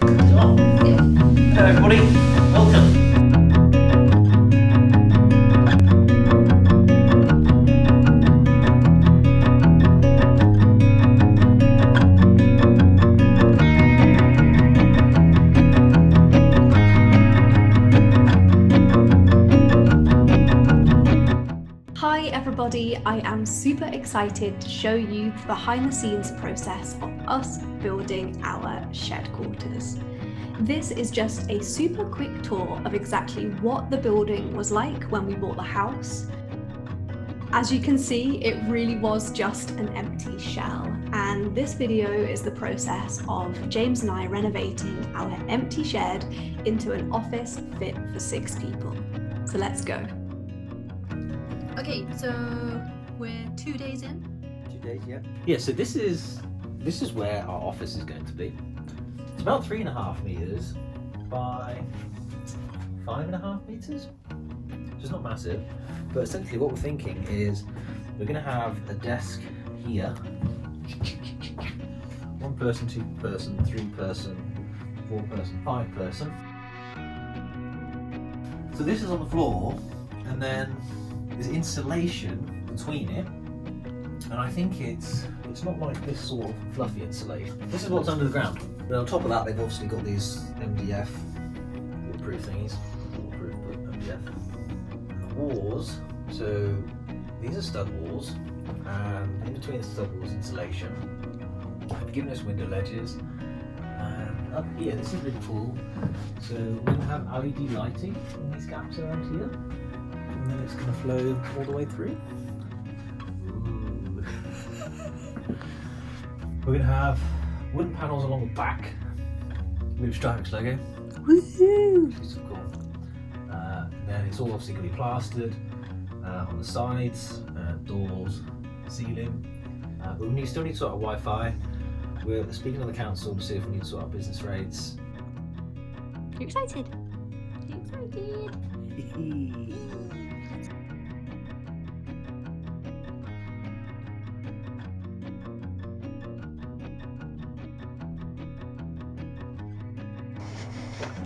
Hello everybody, welcome. Hi everybody, I am super excited to show you the behind the scenes process of us building our shed quarters. This is just a super quick tour of exactly what the building was like when we bought the house. As you can see, it really was just an empty shell, and this video is the process of James and I renovating our empty shed into an office fit for 6 people. So let's go. Okay, so we're 2 days in. 2 days, yeah. Yeah, so this is where our office is going to be. It's about 3.5 meters by 5.5 meters. So it's not massive, but essentially what we're thinking is we're going to have a desk here. 1 person, 2 person, 3 person, 4 person, 5 person. So this is on the floor, and then there's insulation between it, and I think it's not like this sort of fluffy insulation. This is what's under the ground. And on top of that, they've obviously got these MDF waterproof thingies. Waterproof, but MDF. And the walls, so these are stud walls, and in between the stud walls, insulation. I've given us window ledges, and up here, this is really cool. So we're going to have LED lighting in these gaps around here. And then it's going to flow all the way through. Ooh. We're going to have wooden panels along the back. With Stripes logo. Woohoo! Which is cool. Then it's all obviously going to be plastered on the sides, doors, ceiling. But we still need to sort out Wi-Fi. We're speaking to the council to see if we need to sort out business rates. You excited? You excited?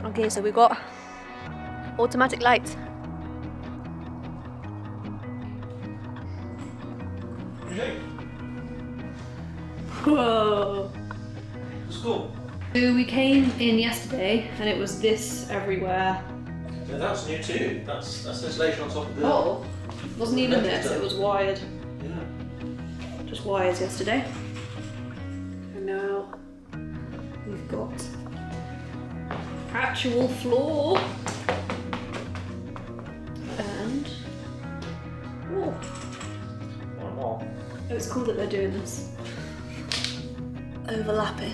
Okay, so we've got automatic lights. Whoa! It's cool. So we came in yesterday and it was this everywhere. Yeah, that's new too. That's insulation on top of the... Oh, it wasn't even this, it was wired. Yeah. Just wires yesterday. And now we've got actual floor and wall. Oh. Oh, it's cool that they're doing this. Overlapping.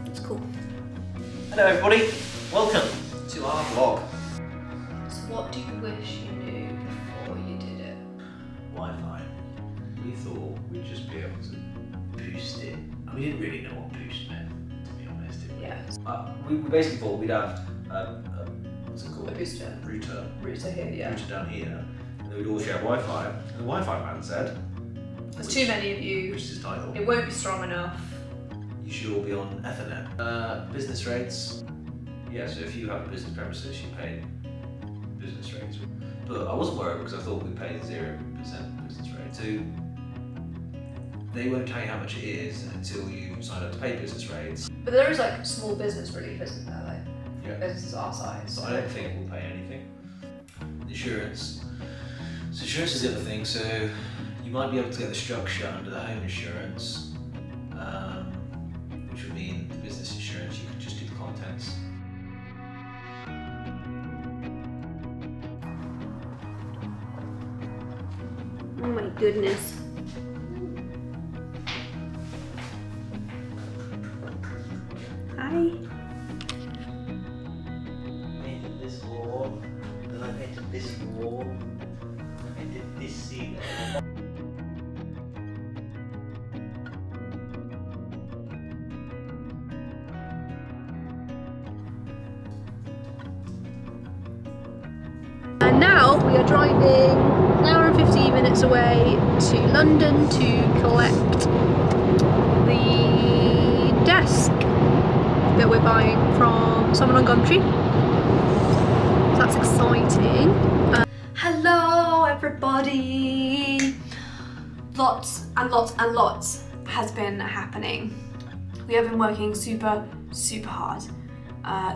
It's cool. Hello everybody, welcome to our vlog. So what do you wish you knew before you did it? Wi-Fi. We thought we'd just be able to boost it. And we didn't really know what boost meant, to be honest. Yeah. We basically thought we'd have what's it called? A booster. Router here, yeah. Router down here, and then we'd all share Wi-Fi. And the Wi-Fi man said, There's too many of you. which is his title. It won't be strong enough. You should all be on Ethernet. Business rates. Yeah, so if you have a business premises, you pay business rates. But I wasn't worried because I thought we paid 0% business rate. So they won't tell you how much it is until you sign up to pay business rates. But there is like small business relief, isn't there? Like Yeah. businesses our size. So I don't think we'll pay anything. Insurance. So insurance is the other thing. So you might be able to get the structure under the home insurance, which would mean the business insurance, you could just do the contents. Oh my goodness. Hi. Painted this wall, then I painted this wall, I painted this ceiling. And now we are driving an hour and 15 minutes away to London to collect the desk. that we're buying from someone on Gumtree. So that's exciting. Hello everybody! Lots and lots and lots has been happening. We have been working super hard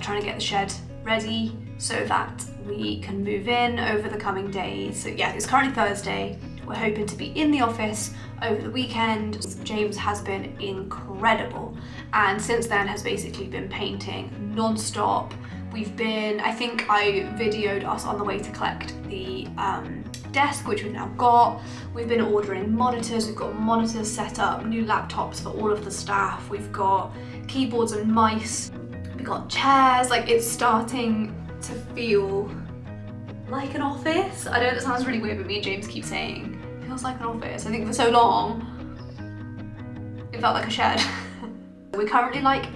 trying to get the shed ready so that we can move in over the coming days. So yeah, it's currently Thursday. We're hoping to be in the office over the weekend. James has been incredible and since then has basically been painting non-stop. We've been, I think I videoed us on the way to collect the desk, which we've now got. We've been ordering monitors, we've got monitors set up, new laptops for all of the staff, we've got keyboards and mice, we've got chairs. Like, it's starting to feel like an office. I know that sounds really weird, but me and James keep saying, it feels like an office. I think for so long, it felt like a shed. We're currently like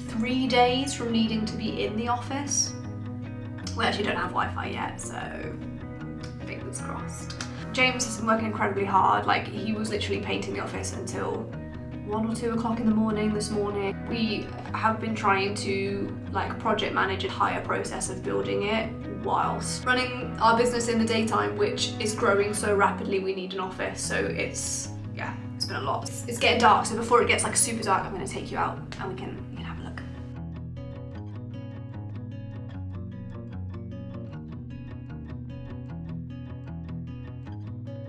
3 days from needing to be in the office. We actually don't have Wi-Fi yet, so fingers crossed. James has been working incredibly hard. Like, he was literally painting the office until 1 or 2 o'clock in the morning this morning. We have been trying to like project manage a higher process of building it whilst running our business in the daytime, which is growing so rapidly. We need an office, so it's been a lot. It's getting dark, so before it gets like super dark, I'm going to take you out and we can have a look.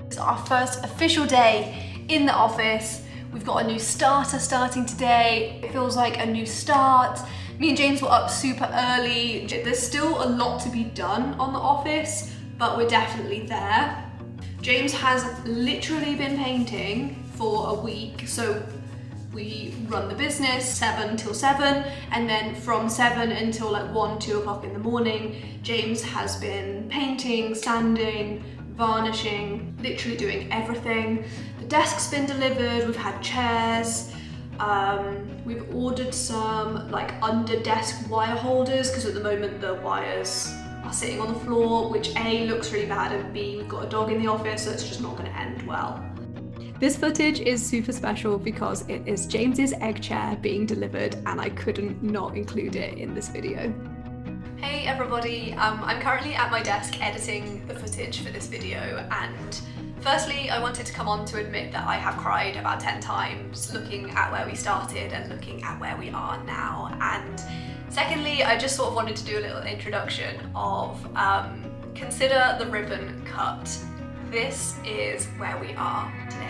It's our first official day in the office. We've got a new starter starting today. It feels like a new start. Me and James were up super early. There's still a lot to be done on the office, but we're definitely there. James has literally been painting for a week. So we run the business 7 till 7, and then from 7 until like 1, 2 o'clock in the morning, James has been painting, sanding, varnishing, literally doing everything. The desk's been delivered, we've had chairs, we've ordered some like under desk wire holders because at the moment the wires are sitting on the floor, which A, looks really bad, and B, we've got a dog in the office, so it's just not going to end well. This footage is super special because it is James's egg chair being delivered and I couldn't not include it in this video. Hey everybody, I'm currently at my desk editing the footage for this video, and firstly I wanted to come on to admit that I have cried about 10 times looking at where we started and looking at where we are now, and secondly I just sort of wanted to do a little introduction of consider the ribbon cut. This is where we are today.